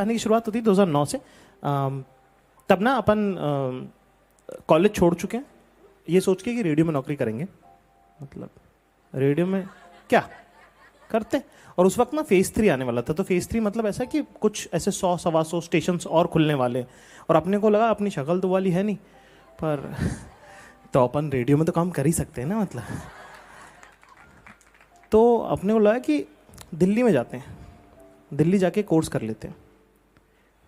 आने की शुरुआत होती 2009 से। तब ना अपन कॉलेज छोड़ चुके हैं ये सोच के कि रेडियो में नौकरी करेंगे। मतलब रेडियो में क्या करते हैं। और उस वक्त ना फेज 3 आने वाला था। तो फेज 3 मतलब ऐसा कि कुछ ऐसे 100-125 स्टेशन और खुलने वाले। और अपने को लगा अपनी शक्ल तो वाली है नहीं, पर तो अपन रेडियो में तो काम कर ही सकते हैं ना। मतलब तो अपने को लगा कि दिल्ली में जाते हैं, दिल्ली जाके कोर्स कर लेते हैं।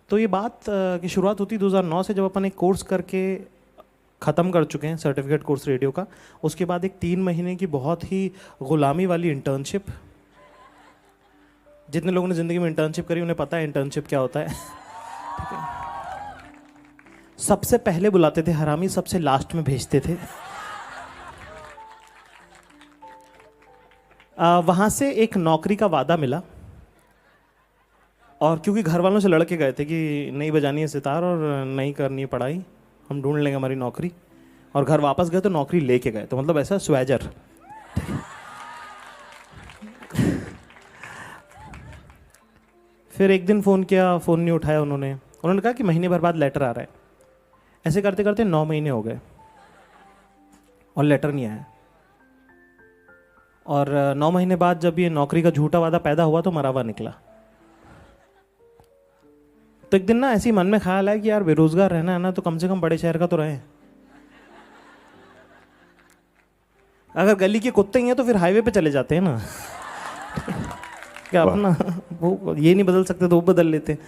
तो ये बात की शुरुआत होती 2009 से, जब अपन एक कोर्स करके ख़त्म कर चुके हैं, सर्टिफिकेट कोर्स रेडियो का। उसके बाद एक 3 महीने की बहुत ही गुलामी वाली इंटर्नशिप। जितने लोगों ने ज़िंदगी में इंटर्नशिप करी उन्हें पता है इंटर्नशिप क्या होता है। ठीक है। सबसे पहले बुलाते थे हरामी, सबसे लास्ट में भेजते थे। वहाँ से एक नौकरी का वादा मिला। और क्योंकि घर वालों से लड़के गए थे कि नहीं बजानी है सितार और नहीं करनी है पढ़ाई, हम ढूंढ लेंगे हमारी नौकरी। और घर वापस गए तो नौकरी लेके गए। तो मतलब ऐसा स्वैजर। फिर एक दिन फ़ोन किया, फ़ोन नहीं उठाया उन्होंने कहा कि महीने भर बाद लेटर आ रहा है। ऐसे करते करते 9 महीने हो गए और लेटर नहीं आया। और 9 महीने बाद जब ये नौकरी का झूठा वादा पैदा हुआ तो मरावा निकला। तो एक दिन ना ऐसी मन में ख्याल है कि यार बेरोजगार रहना है ना, तो कम से कम बड़े शहर का तो रहे। अगर गली के कुत्ते ही हैं तो फिर हाईवे पे चले जाते हैं ना। क्या अपना वो ये नहीं बदल सकते तो वो बदल लेते हैं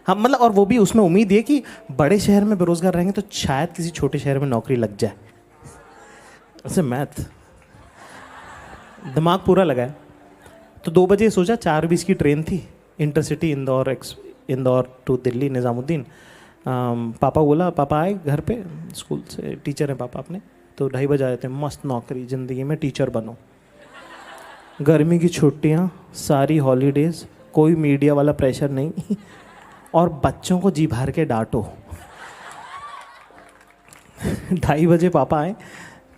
हम। मतलब और वो भी उसमें उम्मीद है कि बड़े शहर में बेरोजगार रहेंगे तो शायद किसी छोटे शहर में नौकरी लग जाए। ऐसे मैथ दिमाग पूरा लगा है। तो 2 बजे सोचा, 4:20 की ट्रेन थी, इंटरसिटी इंदौर टू दिल्ली निज़ामुद्दीन। पापा बोला, पापा आए घर पे, स्कूल से टीचर हैं पापा अपने। तो 2:30 बजे आए थे। मस्त नौकरी, ज़िंदगी में टीचर बनो, गर्मी की छुट्टियाँ, सारी हॉलीडेज़, कोई मीडिया वाला प्रेशर नहीं, और बच्चों को जी भर के डांटो। 2:30 बजे पापा आए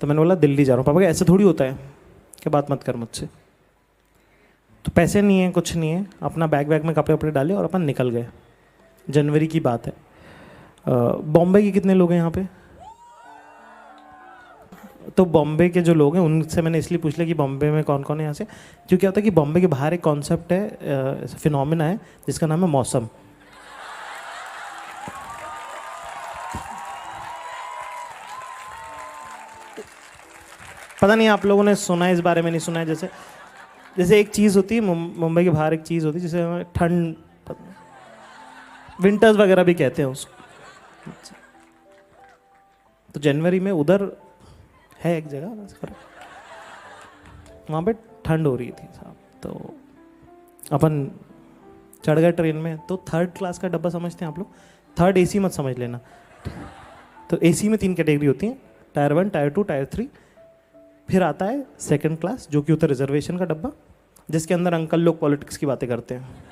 तो मैंने बोला दिल्ली जा रहा हूँ। पापा क्या ऐसे थोड़ी होता है, क्या बात मत कर मुझसे। तो पैसे नहीं है, कुछ नहीं है, अपना बैग में कपड़े वपड़े डाले और अपन निकल गए। जनवरी की बात है। बॉम्बे के कितने लोग हैं यहाँ पे? तो बॉम्बे के जो लोग हैं उनसे मैंने इसलिए पूछ लिया कि बॉम्बे में कौन कौन है यहाँ से। क्योंकि क्या होता है कि बॉम्बे के बाहर एक कॉन्सेप्ट है, फिनोमिना है जिसका नाम है मौसम। पता नहीं आप लोगों ने सुना है इस बारे में, नहीं सुना है। जैसे एक चीज़ होती है मुंबई के बाहर, एक चीज़ होती है जिसे ठंड, विंटर्स वगैरह भी कहते हैं उसको। तो जनवरी में उधर है एक जगह, वहाँ पे ठंड हो रही थी साहब। तो अपन चढ़ गए ट्रेन में। तो 3rd क्लास का डब्बा समझते हैं आप लोग? 3rd AC मत समझ लेना। तो AC में 3 कैटेगरी होती हैं, टायर 1, टायर 2, टायर 3। फिर आता है 2nd क्लास, जो कि होता है रिजर्वेशन का डब्बा, जिसके अंदर अंकल लोग पॉलिटिक्स की बातें करते हैं।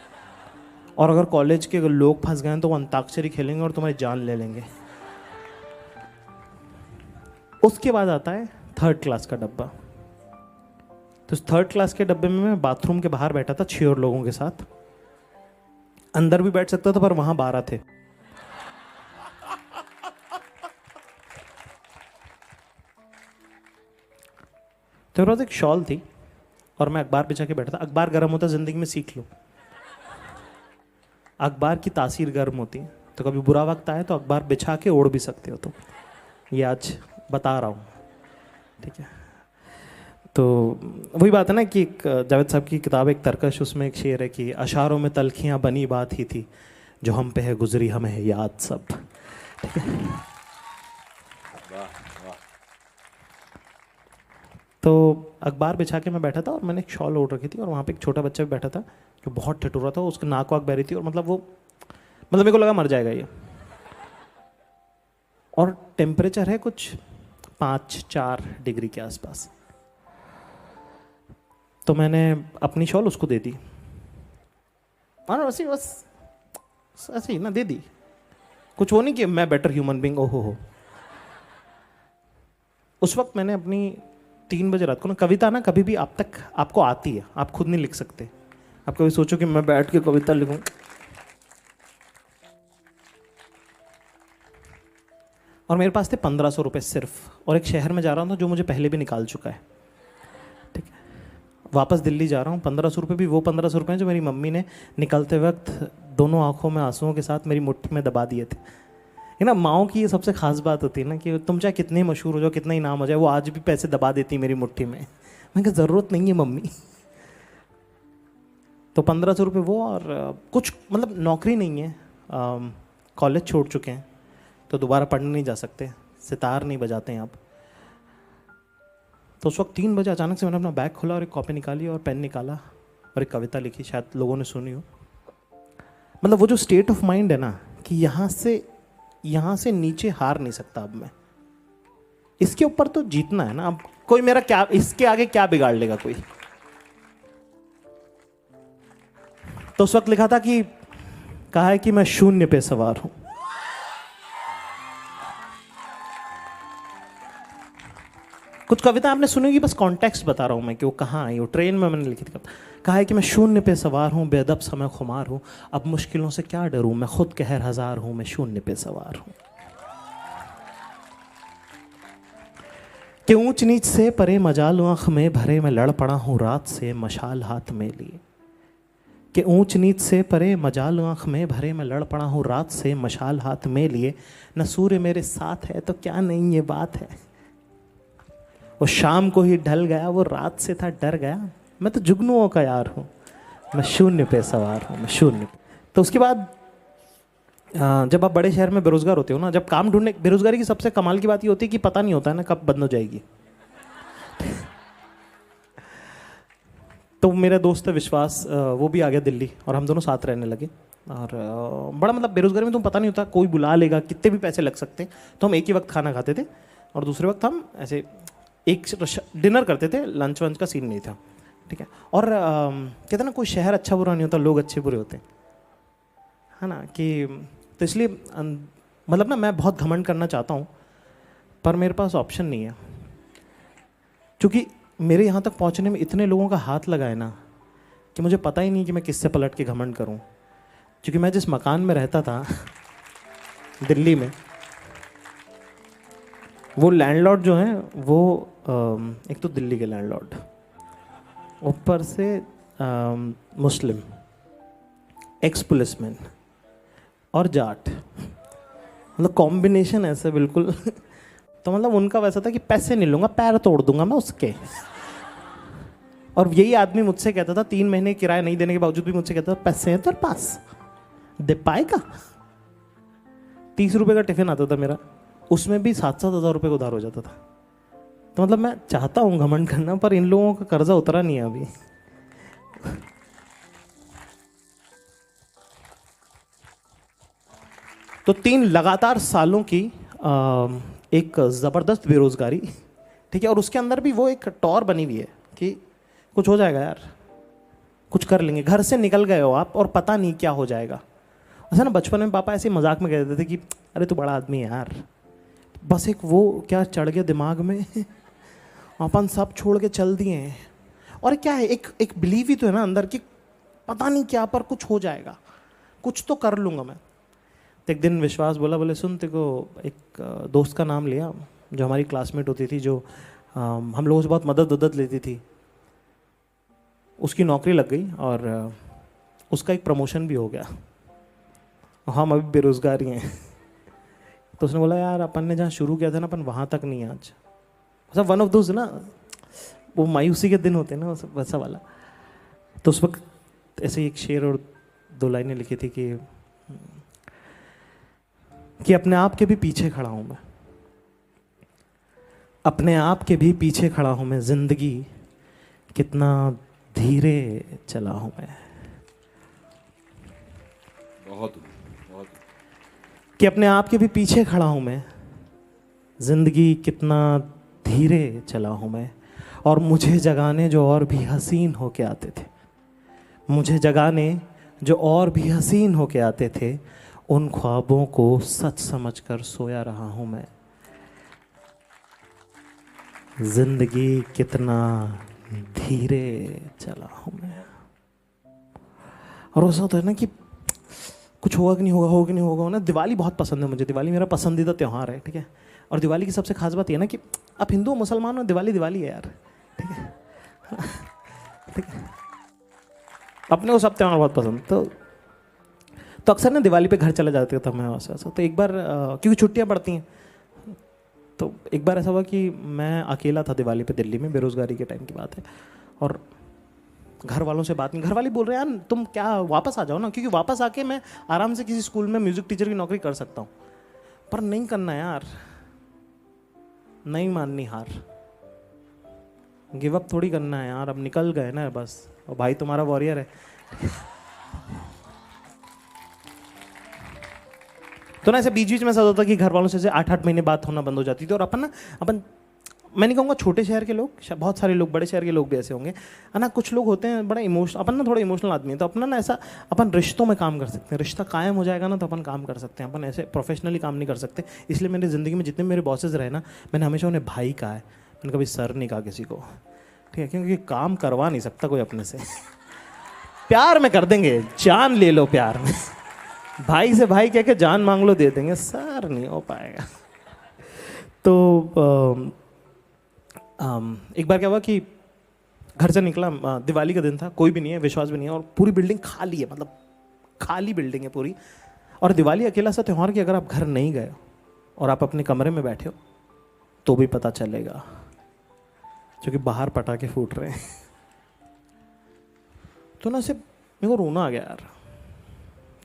और अगर कॉलेज के लोग फंस गए तो वो अंताक्षरी खेलेंगे और तुम्हारी जान ले लेंगे। उसके बाद आता है 3rd क्लास का डब्बा। तो 3rd क्लास के डब्बे में मैं बाथरूम के बाहर बैठा था 6 और लोगों के साथ। अंदर भी बैठ सकता था पर वहां 12 थे। तो मेरे पास एक शॉल थी और मैं अखबार बिछा के बैठा था। अखबार गर्म होता जिंदगी में सीख लो, अखबार की तासीर गर्म होती है। तो कभी बुरा वक्त आए तो अखबार बिछा के ओढ़ भी सकते हो। तो ये आज बता रहा हूँ, ठीक है। तो वही बात है ना कि जावेद साहब की किताब एक तरकश, उसमें एक शेर है कि अशारों में तलखियाँ बनी बात ही थी, जो हम पे है गुजरी हमें है याद सब। ठीक है। तो अखबार बिछा के मैं बैठा था और मैंने एक शॉल ओढ़ रखी थी और वहाँ पे एक छोटा बच्चा भी बैठा था जो बहुत ठिठुरा था। उसकी नाक वाक बह रही थी और मतलब मेरे को लगा मर जाएगा ये। और टेम्परेचर है कुछ 5-4 डिग्री के आसपास। तो मैंने अपनी शॉल उसको दे दी और बस ऐसे ही ना दे दी। कुछ वो नहीं कि मैं बेटर ह्यूमन बीइंग, ओहो हो। उस वक्त मैंने अपनी 3 बजे रात को ना, कविता ना कभी भी आप तक आपको आती है, आप खुद नहीं लिख सकते। आप कभी सोचो कि मैं बैठ के कविता लिखूं, और मेरे पास थे 1500 रुपये सिर्फ, और एक शहर में जा रहा हूँ जो मुझे पहले भी निकाल चुका है, ठीक है। वापस दिल्ली जा रहा हूँ, 1500 रुपये भी वो 1500 रुपये हैं जो मेरी मम्मी ने निकलते वक्त दोनों आंखों में आंसुओं के साथ मेरी मुट्ठी में दबा दिए थे। है ना, माओ की ये सबसे खास बात होती है ना कि तुम चाहे कितने मशहूर हो जाओ, कितना ही नाम हो जाए, वो आज भी पैसे दबा देती मेरी मुट्ठी में। मैं कहा ज़रूरत नहीं है मम्मी। तो 1500 रुपये वो, और कुछ मतलब नौकरी नहीं है, कॉलेज छोड़ चुके हैं तो दोबारा पढ़ने नहीं जा सकते, सितार नहीं बजाते हैं आप। तो उस वक्त 3 बजे अचानक से मैंने अपना बैग खोला और एक कॉपी निकाली और पेन निकाला और एक कविता लिखी, शायद लोगों ने सुनी हो। मतलब वो जो स्टेट ऑफ माइंड है ना कि यहाँ से नीचे हार नहीं सकता अब मैं, इसके ऊपर तो जीतना है ना। अब कोई मेरा क्या, इसके आगे क्या बिगाड़ लेगा कोई। तो उस वक्त लिखा था कि कहा है कि मैं शून्य पे सवार हूं। कुछ कविता आपने सुनी होगी, बस कॉन्टेक्स्ट बता रहा हूं मैं कि वो कहाँ आई। वो ट्रेन में मैंने लिखी थी। कहा है कि मैं शून्य पे सवार हूं, बेअदब समय खुमार हूं, अब मुश्किलों से क्या डरूं, मैं खुद कहर हजार हूं, मैं शून्य पे सवार हूं। कि ऊंच नीच से परे मजाल आंख में भरे, मैं लड़ पड़ा हूं रात से मशाल हाथ में लिए। कि ऊंच नीच से परे मजाल आंख में भरे, मैं लड़ पड़ा हूं रात से मशाल हाथ में लिए। न सूर्य मेरे साथ है तो क्या नहीं ये बात है, वो शाम को ही ढल गया, वो रात से था डर गया, मैं तो जुगनुओं का यार हूँ, मैं शून्य पे सवार हूँ, मैं शून्य पे। तो उसके बाद जब आप बड़े शहर में बेरोजगार होते हो ना, जब काम ढूंढने, बेरोजगारी की सबसे कमाल की बात ये होती है कि पता नहीं होता है ना कब बंद हो जाएगी। तो मेरा दोस्त है विश्वास, वो भी आ गया दिल्ली और हम दोनों साथ रहने लगे। और बड़ा मतलब बेरोजगारी में तुम पता नहीं होता, कोई बुला लेगा, कितने भी पैसे लग सकते हैं। तो हम एक ही वक्त खाना खाते थे और दूसरे वक्त हम ऐसे एक डिनर करते थे, लंच वंच का सीन नहीं था, ठीक है। और कहते ना कोई शहर अच्छा बुरा नहीं होता, लोग अच्छे बुरे होते हैं, है ना। कि तो इसलिए मतलब ना मैं बहुत घमंड करना चाहता हूँ पर मेरे पास ऑप्शन नहीं है, क्योंकि मेरे यहाँ तक पहुँचने में इतने लोगों का हाथ लगा है ना कि मुझे पता ही नहीं कि मैं किससे पलट के घमंड करूँ। क्योंकि मैं जिस मकान में रहता था दिल्ली में, वो लैंडलॉर्ड जो हैं वो एक तो दिल्ली के लैंडलॉर्ड, ऊपर से मुस्लिम, एक्स पुलिसमैन और जाट, मतलब कॉम्बिनेशन ऐसे बिल्कुल। तो मतलब उनका वैसा था कि पैसे नहीं लूँगा, पैर तोड़ दूंगा मैं उसके। और यही आदमी मुझसे कहता था, 3 महीने किराया नहीं देने के बावजूद भी मुझसे कहता था पैसे हैं तेरे पास, दे पाएगा। 30 रुपये का टिफिन आता था मेरा, उसमें भी 7-7 हज़ार रुपये का उधार हो जाता था। तो मतलब मैं चाहता हूँ घमंड करना, पर इन लोगों का कर्जा उतरा नहीं है अभी। तो 3 लगातार सालों की एक ज़बरदस्त बेरोज़गारी, ठीक है। और उसके अंदर भी वो एक टॉर बनी हुई है कि कुछ हो जाएगा यार, कुछ कर लेंगे। घर से निकल गए हो आप और पता नहीं क्या हो जाएगा। ऐसा ना बचपन में पापा ऐसे मजाक में कह देते थे कि अरे तू बड़ा आदमी है यार, बस एक वो क्या चढ़ गया दिमाग में, अपन सब छोड़ के चल दिए हैं। और क्या है, एक बिलीव ही तो है ना अंदर कि पता नहीं क्या पर कुछ हो जाएगा, कुछ तो कर लूँगा मैं। तो एक दिन विश्वास बोला, बोले सुन, तेरे को एक दोस्त का नाम लिया जो हमारी क्लासमेट होती थी, जो हम लोगों से बहुत मदद लेती थी। उसकी नौकरी लग गई और उसका एक प्रमोशन भी हो गया, हम अभी बेरोजगार ही हैं। तो उसने बोला यार अपन ने जहाँ शुरू किया था ना, अपन वहाँ तक नहीं आज। सब वन ऑफ दोज ना, वो मायूसी के दिन होते हैं ना, वैसा वाला। तो उस वक्त ऐसे एक शेर और 2 लाइनें लिखी थी कि अपने आप के भी पीछे खड़ा हूँ मैं, अपने आप के भी पीछे खड़ा हूँ मैं, जिंदगी कितना धीरे चला हूँ मैं। बहुत कि अपने आप के भी पीछे खड़ा हूँ मैं, जिंदगी कितना धीरे चला हूँ मैं। और मुझे जगाने जो और भी हसीन होके आते थे, मुझे जगाने जो और भी हसीन होके आते थे, उन ख्वाबों को सच समझकर सोया रहा हूँ मैं। जिंदगी कितना धीरे चला हूँ मैं। और ऐसा होता है ना कि कुछ होगा कि नहीं होगा, होगा कि नहीं होगा ना। दिवाली बहुत पसंद है मुझे, दिवाली मेरा पसंदीदा त्यौहार है, ठीक है। और दिवाली की सबसे खास बात ये ना कि आप हिंदू मुसलमान हो, दिवाली दिवाली है यार, ठीक है। ठीक है, अपने को सब त्यौहार बहुत पसंद। तो अक्सर ना दिवाली पे घर चले जाते थे मैं वैसे ऐसा। तो एक बार क्योंकि छुट्टियाँ पड़ती हैं, तो एक बार ऐसा हुआ कि मैं अकेला था दिवाली पे दिल्ली में, बेरोज़गारी के टाइम की बात है। और घर वालों से बात नहीं, घर वाले बोल रहे हैं यार तुम क्या वापस आ जाओ ना, क्योंकि वापस आके मैं आराम से किसी स्कूल में म्यूज़िक टीचर की नौकरी कर सकता हूँ। पर नहीं करना यार, नहीं माननी हार, गिव अप थोड़ी करना है यार, अब निकल गए ना बस, और भाई तुम्हारा वॉरियर है। तो ना ऐसे बीच बीच में ऐसा होता कि घर वालों से 8-8 महीने बात होना बंद हो जाती थी। और अपन मैं नहीं कहूँगा छोटे शहर के लोग, बहुत सारे लोग बड़े शहर के लोग भी ऐसे होंगे है ना। कुछ लोग होते हैं बड़ा इमोशनल, अपन ना थोड़ा इमोशनल आदमी है, तो अपना ना ऐसा अपन रिश्तों में काम कर सकते हैं। रिश्ता कायम हो जाएगा ना तो अपन काम कर सकते हैं, अपन ऐसे प्रोफेशनली काम नहीं कर सकते। इसलिए मेरी ज़िंदगी में जितने मेरे बॉसेज रहे ना, मैंने हमेशा उन्हें भाई कहा है, मैंने कभी सर नहीं कहा किसी को, ठीक है। क्योंकि काम करवा नहीं सकता कोई अपने से। प्यार में कर देंगे, जान ले लो प्यार में, भाई से भाई कह के जान मांग लो दे देंगे, सर नहीं हो पाएगा। तो एक बार क्या हुआ कि घर से निकला, दिवाली का दिन था, कोई भी नहीं है, विश्वास भी नहीं है, और पूरी बिल्डिंग खाली है, मतलब खाली बिल्डिंग है पूरी। और दिवाली अकेला सा त्यौहार कि अगर आप घर नहीं गए और आप अपने कमरे में बैठे हो तो भी पता चलेगा, क्योंकि बाहर पटाखे फूट रहे हैं। तो ना सिर्फ मेरे को रोना आ गया यार।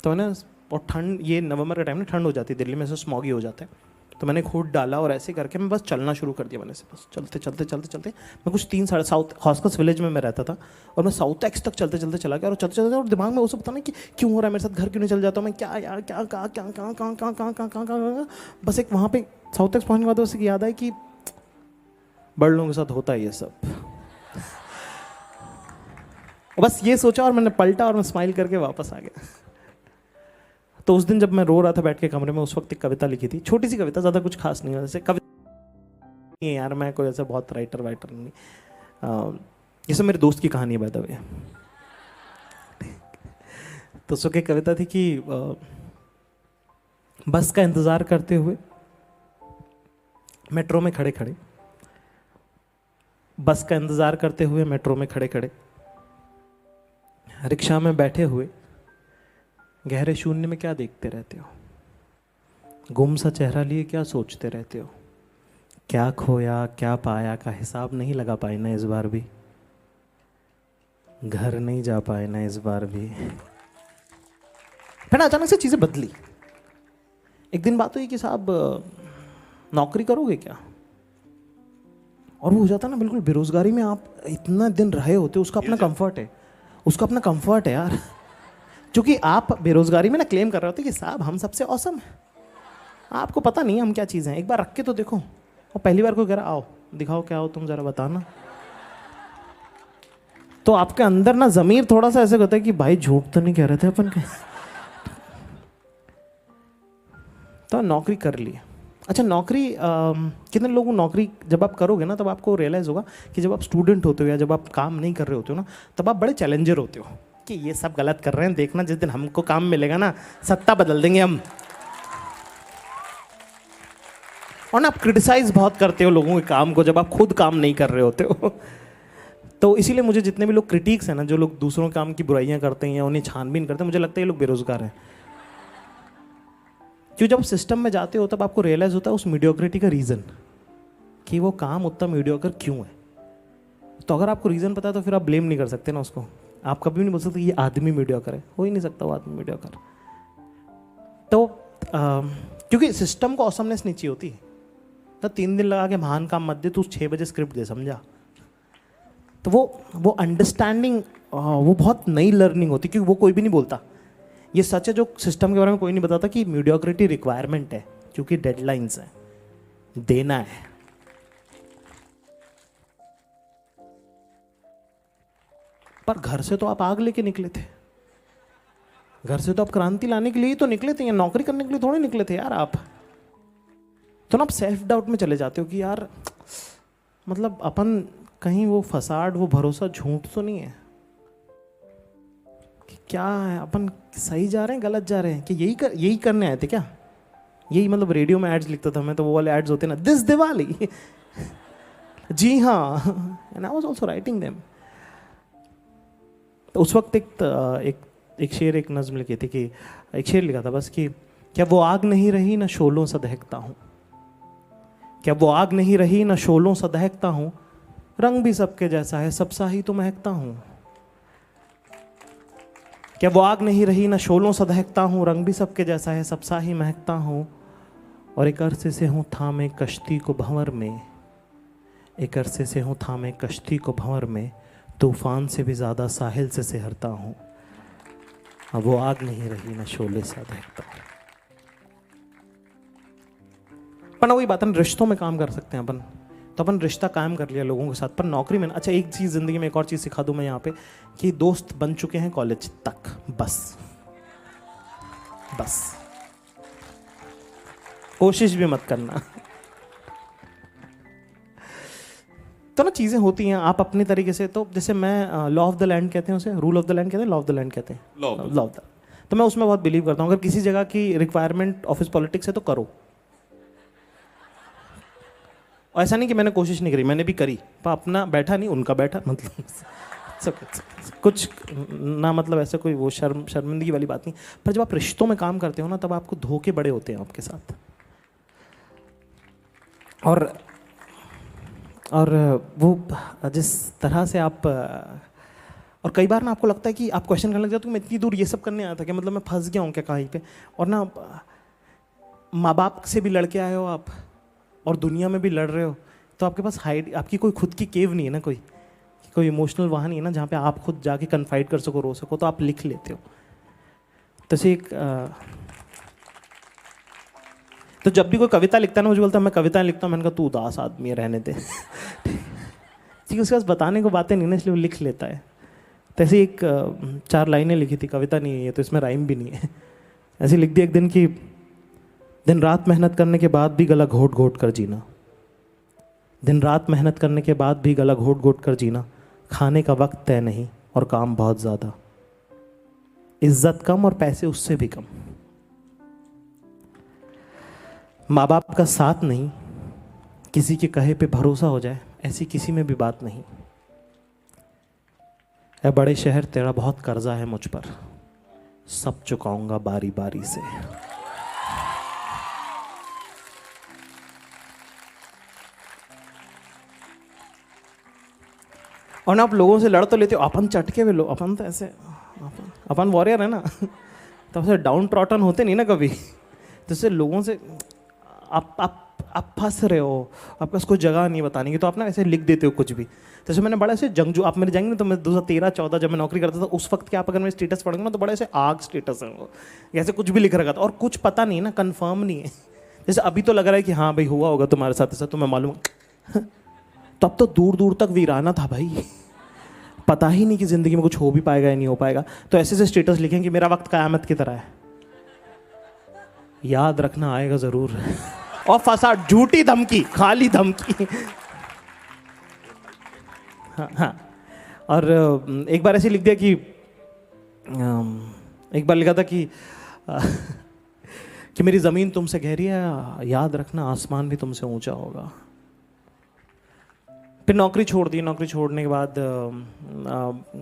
तो मैंने, और ठंड, ये नवंबर का टाइम ना, ठंड हो जाती है दिल्ली में, से स्मॉगी हो जाता है। तो मैंने हुड डाला और ऐसे करके मैं बस चलना शुरू कर दिया। मैंने से बस चलते चलते चलते चलते मैं कुछ 3 साढ़े साउथ हॉस्कस विलेज में मैं रहता था, और मैं साउथ एक्स तक चलते चलते चला गया। और चलते चलते और दिमाग में वो सब पता नहीं कि क्यों हो रहा है मेरे साथ, घर क्यों नहीं चल जाता मैं, क्या यार क्या कहाँ कहाँ कहाँ कहाँ कहाँ कहाँ कहाँ कहाँ कहाँ। बस एक वहाँ पे साउथ एक्स पहुँचने के बाद बस याद है कि बड़े लोगों के साथ होता है ये सब। बस ये सोचा और मैंने पलटा और मैं स्माइल करके वापस आ गया। तो उस दिन जब मैं रो रहा था बैठ के कमरे में, उस वक्त एक कविता लिखी थी, छोटी सी कविता, ज़्यादा कुछ खास नहीं है जैसे कविता नहीं है यार, मैं कोई ऐसा बहुत राइटर वाइटर नहीं। ये सब मेरे दोस्त की कहानी है बाय द वे। तो उसकी कविता थी कि बस का इंतज़ार करते हुए, मेट्रो में खड़े खड़े, बस का इंतज़ार करते हुए मेट्रो में खड़े खड़े, रिक्शा में बैठे हुए गहरे शून्य में क्या देखते रहते हो, गुम सा चेहरा लिए क्या सोचते रहते हो, क्या खोया क्या पाया का हिसाब नहीं लगा पाए ना इस बार भी, घर नहीं जा पाए ना इस बार भी। फिर अचानक से चीज़ें बदली। एक दिन बात हुई कि साहब नौकरी करोगे क्या, और वो हो जाता ना बिल्कुल बेरोजगारी में, आप इतना दिन रहे होते हो, उसका अपना कंफर्ट है, उसका अपना कंफर्ट है यार। क्योंकि आप बेरोजगारी में ना क्लेम कर रहे होते कि साहब हम सबसे औसम है, आपको पता नहीं हम क्या चीज़ हैं, एक बार रख के तो देखो। और पहली बार कोई कह रहा आओ दिखाओ क्या हो तुम, ज़रा बताना, तो आपके अंदर ना ज़मीर थोड़ा सा ऐसे होता है कि भाई झूठ तो नहीं कह रहे थे अपन के। तो नौकरी कर ली। अच्छा नौकरी, कितने लोगों नौकरी जब आप करोगे ना तब आपको रियलाइज़ होगा कि जब आप स्टूडेंट होते हो या जब आप काम नहीं कर रहे होते हो ना, तब आप बड़े चैलेंजर होते हो कि ये सब गलत कर रहे हैं, देखना जिस दिन हमको काम मिलेगा ना सत्ता बदल देंगे हम। और ना आप क्रिटिसाइज बहुत करते हो लोगों के काम को जब आप खुद काम नहीं कर रहे होते हो। तो इसीलिए मुझे जितने भी लोग क्रिटिक्स हैं ना, जो लोग दूसरों के काम की बुराइयां करते हैं या उन्हें छानबीन करते हैं, मुझे लगता है ये लोग बेरोजगार हैं। क्यों, जब सिस्टम में जाते हो तब आपको रियलाइज होता है उस मीडियोक्रिटी का रीज़न, कि वो काम उतना मीडियोकर क्यों है। तो अगर आपको रीज़न पता है तो फिर आप ब्लेम नहीं कर सकते ना उसको, आप कभी भी नहीं बोल सकते ये आदमी मीडियोकर है, हो ही नहीं सकता वो आदमी मीडियोकर। तो क्योंकि सिस्टम को ऑसमनेस नहीं चाहिए होती, तो 3 दिन लगा के महान काम मत दे, तू 6 बजे स्क्रिप्ट दे, समझा। तो वो अंडरस्टैंडिंग, वो बहुत नई लर्निंग होती, क्योंकि वो कोई भी नहीं बोलता। ये सच है जो सिस्टम के बारे में कोई नहीं बताता कि मीडियोक्रिटी रिक्वायरमेंट है, क्योंकि डेडलाइंस है, देना है। पर घर से तो आप आग लेके निकले थे, घर से तो आप क्रांति लाने के लिए ही तो निकले थे, या नौकरी करने के लिए थोड़े निकले थे यार आप। तो ना आप सेल्फ डाउट में चले जाते हो कि यार मतलब अपन कहीं वो फसाड, वो भरोसा झूठ तो नहीं है। कि क्या है, अपन सही जा रहे हैं गलत जा रहे हैं, कि यही करने आए थे क्या? यही मतलब रेडियो में एड्स लिखता था मैं, तो वो वाले एड्स होते ना, दिस दिवाली जी हाँ, and I was also writing them. तो उस वक्त एक शेर, एक नज्म लिखी थी, कि एक शेर लिखा था बस कि क्या वो आग नहीं रही ना शोलों सा दहकता हूँ, क्या वो आग नहीं रही ना शोलों सा दहकता हूँ, रंग भी सबके जैसा है सब सा ही तो महकता हूँ। क्या वो आग नहीं रही ना शोलों सा दहकता हूँ, रंग भी सबके जैसा है सब सा ही महकता हूँ। और एक अरसे से हूँ थामे कश्ती को भंवर में, एक अरसे से हूँ थामे कश्ती को भंवर में, तूफान से भी ज़्यादा साहिल से सिहरता हूँ। अब वो आग नहीं रही ना शोले सा दहकता हूँ। पर ना वही बात है, रिश्तों में काम कर सकते हैं अपन, तो अपन रिश्ता कायम कर लिया लोगों के साथ, पर नौकरी में अच्छा एक चीज़ ज़िंदगी में, एक और चीज़ सिखा दूँ मैं यहाँ पे, कि दोस्त बन चुके हैं कॉलेज तक, बस कोशिश भी मत करना। तो ना चीज़ें होती हैं, आप अपने तरीके से, तो जैसे मैं लॉ ऑफ द लैंड कहते हैं उसे, रूल ऑफ द लैंड कहते हैं, लॉ ऑफ द लैंड कहते हैं, लॉ ऑफ द, तो मैं उसमें बहुत बिलीव करता हूँ। अगर किसी जगह की रिक्वायरमेंट ऑफिस पॉलिटिक्स है तो करो। ऐसा नहीं कि मैंने कोशिश नहीं करी, मैंने भी करी, पर अपना बैठा नहीं, उनका बैठा, मतलब कुछ ना, मतलब ऐसा कोई वो शर्मिंदगी वाली बात नहीं। पर जब आप रिश्तों में काम करते हो ना, तब आपको धोखे बड़े होते हैं आपके साथ। और वो जिस तरह से आप, और कई बार ना आपको लगता है कि आप क्वेश्चन करने लग जाते हो, मैं इतनी दूर ये सब करने आया था कि मतलब मैं फंस गया हूँ क्या कहीं पे। और ना माँ बाप से भी लड़के आए हो आप, और दुनिया में भी लड़ रहे हो, तो आपके पास हाइड, आपकी कोई खुद की केव नहीं है ना, कोई इमोशनल वहाँ नहीं है ना जहाँ पे आप खुद जाके कन्फाइड कर सको, रो सको, तो आप लिख लेते हो। तो जब भी कोई कविता लिखता है ना, मुझे बोलता है मैं कविताएं लिखता हूँ, मैंने कहा तू उदास आदमी है, रहने दे। ठीक, उसके पास बताने को बातें नहीं ना, इसलिए वो लिख लेता है। तो ऐसे एक 4 लाइनें लिखी थी, कविता नहीं है ये, तो इसमें राइम भी नहीं है। ऐसे लिख दिया एक दिन कि दिन रात मेहनत करने के बाद भी गला घोट घोट कर जीना, दिन रात मेहनत करने के बाद भी गला घोट घोट कर जीना, खाने का वक्त तय नहीं और काम बहुत ज़्यादा, इज्जत कम और पैसे उससे भी कम, माँ बाप का साथ नहीं, किसी के कहे पे भरोसा हो जाए, ऐसी किसी में भी बात नहीं, ऐ बड़े शहर तेरा बहुत कर्जा है मुझ पर, सब चुकाऊंगा बारी बारी से। और ना आप लोगों से लड़ तो लेते हो, अपन चटके हुए लोग, अपन तो ऐसे, अपन वॉरियर है ना, तो ऐसे डाउन ट्रॉटन होते नहीं ना कभी, जैसे लोगों से आप फंस रहे हो, आपके पास कोई जगह नहीं बताने की, तो आप ना ऐसे लिख देते हो कुछ भी। जैसे मैंने बड़ा ऐसे जंगजू, आप मेरे जाएंगे ना, तो मैं 2013-14 जब मैं नौकरी करता था, उस वक्त के आप अगर मैं स्टेटस पढ़ेंगे ना, तो बड़ा ऐसे आग स्टेटस है वो, ऐसे कुछ भी लिख रखा था, और कुछ पता नहीं ना, कंफर्म नहीं है। जैसे अभी तो लग रहा है कि हाँ भाई हुआ होगा तुम्हारे साथ ऐसा, तुम्हें मालूम। तो अब तो दूर दूर तक वीराना था भाई, पता ही नहीं कि जिंदगी में कुछ हो भी पाएगा या नहीं हो पाएगा। तो ऐसे से स्टेटस लिखें कि मेरा वक्त कयामत की तरह है, याद रखना आएगा जरूर। और फंसा, झूठी धमकी, खाली धमकी। हाँ। और एक बार ऐसे लिख दिया कि एक बार लिखा था कि मेरी ज़मीन तुमसे गहरी है, याद रखना आसमान भी तुमसे ऊंचा होगा। फिर नौकरी छोड़ दी, नौकरी छोड़ने के बाद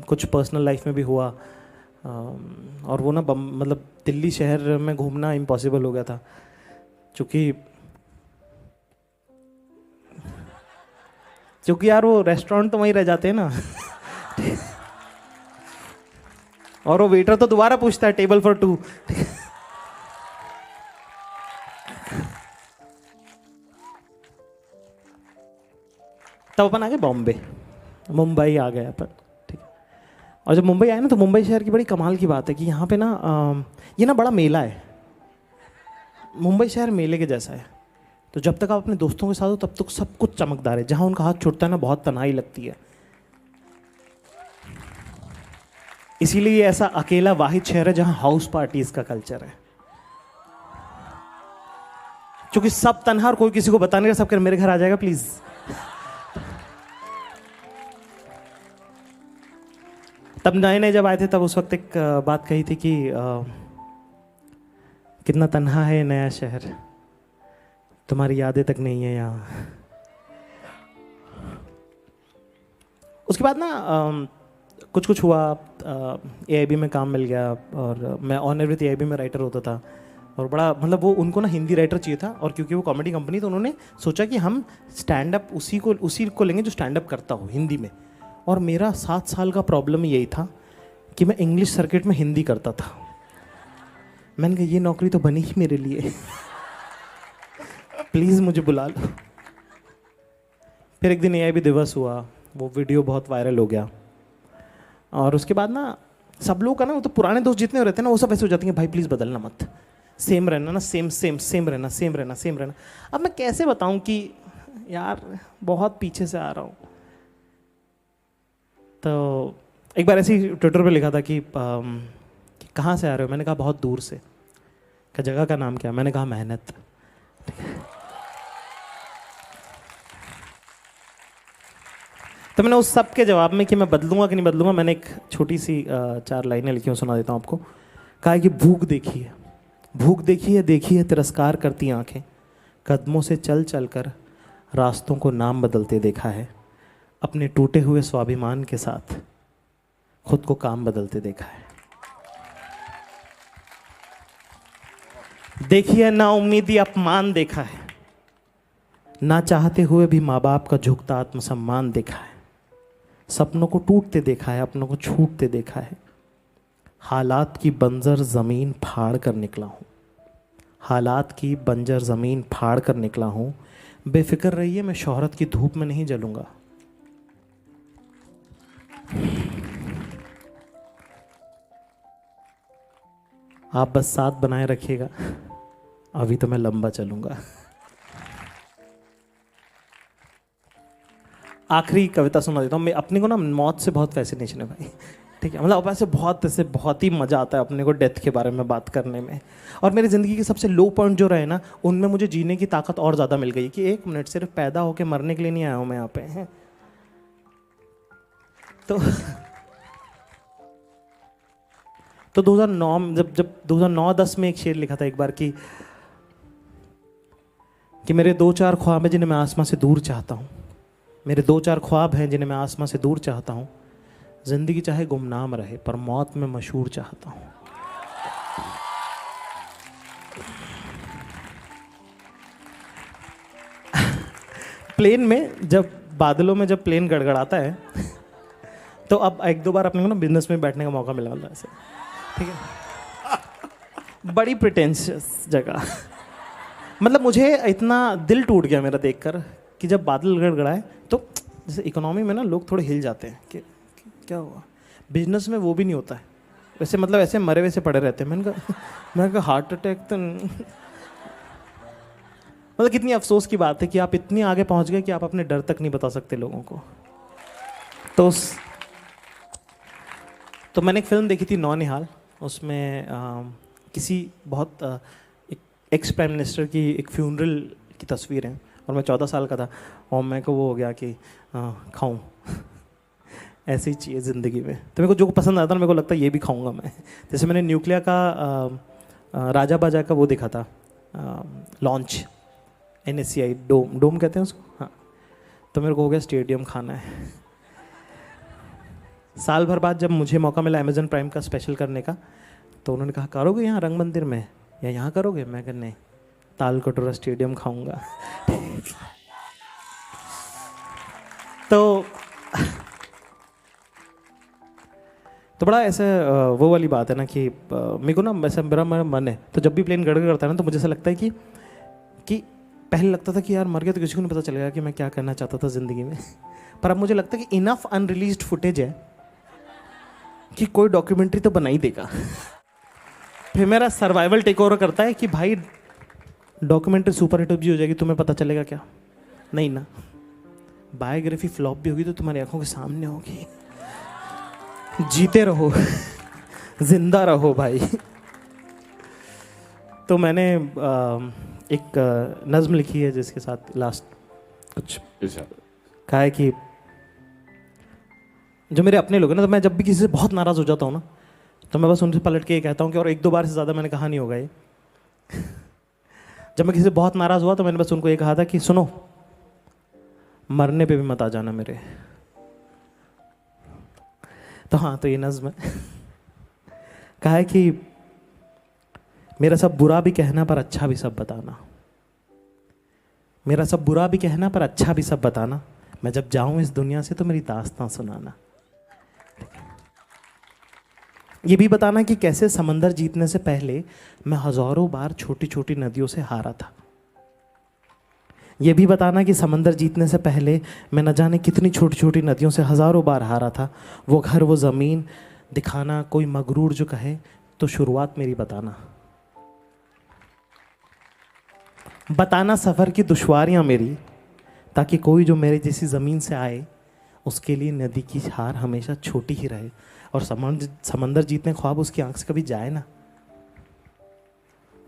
कुछ पर्सनल लाइफ में भी हुआ, और वो ना मतलब दिल्ली शहर में घूमना इम्पॉसिबल हो गया था, क्योंकि यार वो रेस्टोरेंट तो वहीं रह जाते हैं ना। और वो वेटर तो दोबारा पूछता है टेबल फॉर 2। तब अपन आ गए बॉम्बे, मुंबई आ गए अपन, ठीक है। और जब मुंबई आए ना, तो मुंबई शहर की बड़ी कमाल की बात है कि यहाँ पे ना ये ना बड़ा मेला है, मुंबई शहर मेले के जैसा है। तो जब तक आप अपने दोस्तों के साथ हो तब तक सब कुछ चमकदार है, जहाँ उनका हाथ छूटता है ना बहुत तन्हाई लगती है। इसीलिए ये ऐसा अकेला वाहिद शहर है जहाँ हाउस पार्टीज का कल्चर है, क्योंकि सब तन्हा और कोई किसी को बताने का, सब कर मेरे घर आ जाएगा प्लीज। तब नए नए जब आए थे तब उस वक्त एक बात कही थी कि कितना तन्हा है ये नया शहर, तुम्हारी यादें तक नहीं है यहाँ। उसके बाद ना कुछ कुछ हुआ, AIB में काम मिल गया और मैं ऑन एयर विथ AIB में राइटर होता था। और बड़ा मतलब वो उनको ना हिंदी राइटर चाहिए था, और क्योंकि वो कॉमेडी कंपनी तो उन्होंने सोचा कि हम स्टैंड अप उसी को लेंगे जो स्टैंड अप करता हो हिंदी में। और मेरा 7 साल का प्रॉब्लम यही था कि मैं इंग्लिश सर्किट में हिंदी करता था। मैंने कहा ये नौकरी तो बनी ही मेरे लिए, प्लीज़ मुझे बुला लो। फिर एक दिन AIB दिवस हुआ, वो वीडियो बहुत वायरल हो गया। और उसके बाद ना सब लोग का ना, वो तो पुराने दोस्त जितने रहते हैं ना वो सब ऐसे हो जाते हैं, भाई प्लीज़ बदलना मत, सेम रहना ना, सेम सेम सेम रहना, सेम रहना, सेम रहना। अब मैं कैसे बताऊं कि यार बहुत पीछे से आ रहा हूँ। तो एक बार ऐसे ही ट्विटर पे लिखा था कि कहाँ से आ रहे हो, मैंने कहा बहुत दूर से। क्या जगह का नाम क्या, मैंने कहा मेहनत। तो मैंने उस सब के जवाब में कि मैं बदलूंगा कि नहीं बदलूंगा, मैंने एक छोटी सी 4 लाइनें लिखी हूँ, सुना देता हूँ आपको। कहा कि भूख देखी है, भूख देखी है, देखी है तिरस्कार करती आंखें, कदमों से चल चल कर रास्तों को नाम बदलते देखा है, अपने टूटे हुए स्वाभिमान के साथ खुद को काम बदलते देखा है। देखी है ना उम्मीदी अपमान देखा है, ना चाहते हुए भी माँ बाप का झुकता आत्मसम्मान देखा है, सपनों को टूटते देखा है, अपनों को छूटते देखा है, हालात की बंजर ज़मीन फाड़ कर निकला हूँ, हालात की बंजर ज़मीन फाड़ कर निकला हूँ, बेफिक्र रहिए मैं शोहरत की धूप में नहीं जलूंगा। आप बस साथ बनाए रखिएगा, अभी तो मैं लंबा चलूंगा। आखिरी कविता सुना देता हूँ। मैं अपने को ना मौत से बहुत फैसिनेशन है भाई, ठीक है, मतलब ऐसे बहुत ही मज़ा आता है अपने को डेथ के बारे में बात करने में। और मेरी ज़िंदगी के सबसे लो पॉइंट जो रहे ना, उनमें मुझे जीने की ताकत और ज़्यादा मिल गई कि 1 मिनट सिर्फ पैदा होके मरने के लिए नहीं आया हूँ मैं यहाँ पे हैं। तो 2009 जब 2009-10 में एक शेर लिखा था एक बार कि मेरे 2-4 ख्वाब हैं जिन्हें मैं आसमां से दूर चाहता हूँ, मेरे 2-4 ख्वाब हैं जिन्हें मैं आसमां से दूर चाहता हूँ, जिंदगी चाहे गुमनाम रहे पर मौत में मशहूर चाहता हूँ। प्लेन में जब बादलों में जब प्लेन गड़गड़ाता है तो अब 1-2 बार अपने को ना बिजनेस में बैठने का मौका मिला होता है ऐसे, ठीक है, बड़ी प्रिटेंशियस जगह। मतलब मुझे इतना दिल टूट गया मेरा देखकर कि जब बादल गड़गड़ाए तो जैसे इकोनॉमी में ना लोग थोड़े हिल जाते हैं कि क्या हुआ, बिजनेस में वो भी नहीं होता है वैसे, मतलब ऐसे मरे वैसे पड़े रहते हैं। मैंने कहा हार्ट अटैक तो मतलब कितनी अफसोस की बात है कि आप इतनी आगे पहुंच गए कि आप अपने डर तक नहीं बता सकते लोगों को। तो मैंने एक फिल्म देखी थी नौनिहाल, उसमें किसी बहुत एक एक्स प्राइम मिनिस्टर की एक फ्यूनरल की तस्वीर है और मैं 14 साल का था और मेरे को वो हो गया कि खाऊं ऐसे ही चाहिए ज़िंदगी में। तो मेरे को जो पसंद आता है मेरे को लगता है ये भी खाऊंगा मैं। जैसे मैंने न्यूक्लियर का राजा बाजा का वो देखा था लॉन्च, NSCI डोम कहते हैं उसको, हाँ। तो मेरे को हो गया स्टेडियम खाना है। साल भर बाद जब मुझे मौका मिला अमेज़न प्राइम का स्पेशल करने का, तो उन्होंने कहा करोगे यहाँ रंग मंदिर में या यहाँ करोगे? मैं कहने ताल कटोरा स्टेडियम खाऊंगा। तो बड़ा ऐसा वो वाली बात है ना कि मेरे को ना वैसे मेरा मन है तो जब भी प्लेन गड़गड़ करता है ना तो मुझे ऐसा लगता है कि पहले लगता था कि यार मर गया तो किसी को नहीं पता चलेगा कि मैं क्या करना चाहता था ज़िंदगी में, पर अब मुझे लगता है कि इनफ अनरिलीज्ड फुटेज है कि कोई डॉक्यूमेंट्री तो बना ही देगा। फिर मेरा सर्वाइवल टेक ओवर करता है कि भाई डॉक्यूमेंट्री सुपर हिट भी हो जाएगी, तुम्हें पता चलेगा क्या? नहीं ना, बायोग्राफी फ्लॉप भी होगी तो तुम्हारी आंखों के सामने होगी। जीते रहो, जिंदा रहो भाई। तो मैंने एक नज़्म लिखी है जिसके साथ लास्ट कुछ कहा है कि जो मेरे अपने लोग हैं ना, तो मैं जब भी किसी से बहुत नाराज़ हो जाता हूँ ना, तो मैं बस उनसे पलट के ये कहता हूँ कि और एक दो बार से ज़्यादा मैंने कहा नहीं होगा ये। जब मैं किसी से बहुत नाराज़ हुआ तो मैंने बस उनको ये कहा था कि सुनो, मरने पे भी मत आ जाना मेरे। तो हाँ, तो ये नज़्म है। कहा है कि मेरा सब बुरा भी कहना पर अच्छा भी सब बताना, मेरा सब बुरा भी कहना पर अच्छा भी सब बताना, मैं जब जाऊं इस दुनिया से तो मेरी दास्तां सुनाना। ये भी बताना कि कैसे समंदर जीतने से पहले मैं हजारों बार छोटी छोटी नदियों से हारा था। ये भी बताना कि समंदर जीतने से पहले मैं न जाने कितनी छोटी छोटी नदियों से हजारों बार हारा था। वो घर वो ज़मीन दिखाना, कोई मगरूर जो कहे तो शुरुआत मेरी बताना। बताना सफ़र की दुश्वारियां मेरी, ताकि कोई जो मेरे जैसी ज़मीन से आए उसके लिए नदी की हार हमेशा छोटी ही रहे, और समंदर जीतने ख्वाब उसकी आंख से कभी जाए ना।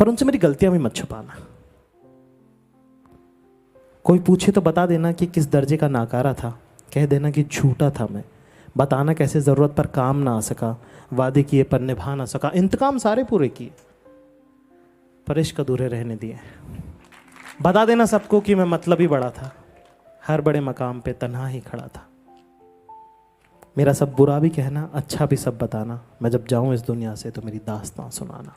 पर उनसे मेरी गलतियां भी मत छुपाना। कोई पूछे तो बता देना कि किस दर्जे का नाकारा था, कह देना कि झूठा था मैं। बताना कैसे ज़रूरत पर काम ना आ सका, वादे किए पर निभा ना सका। इंतकाम सारे पूरे किए पर इश्क अधूरे रहने दिए। बता देना सबको कि मैं मतलब ही बड़ा था, हर बड़े मकाम पे तन्हा ही खड़ा था। मेरा सब बुरा भी कहना, अच्छा भी सब बताना, मैं जब जाऊं इस दुनिया से तो मेरी दास्तां सुनाना।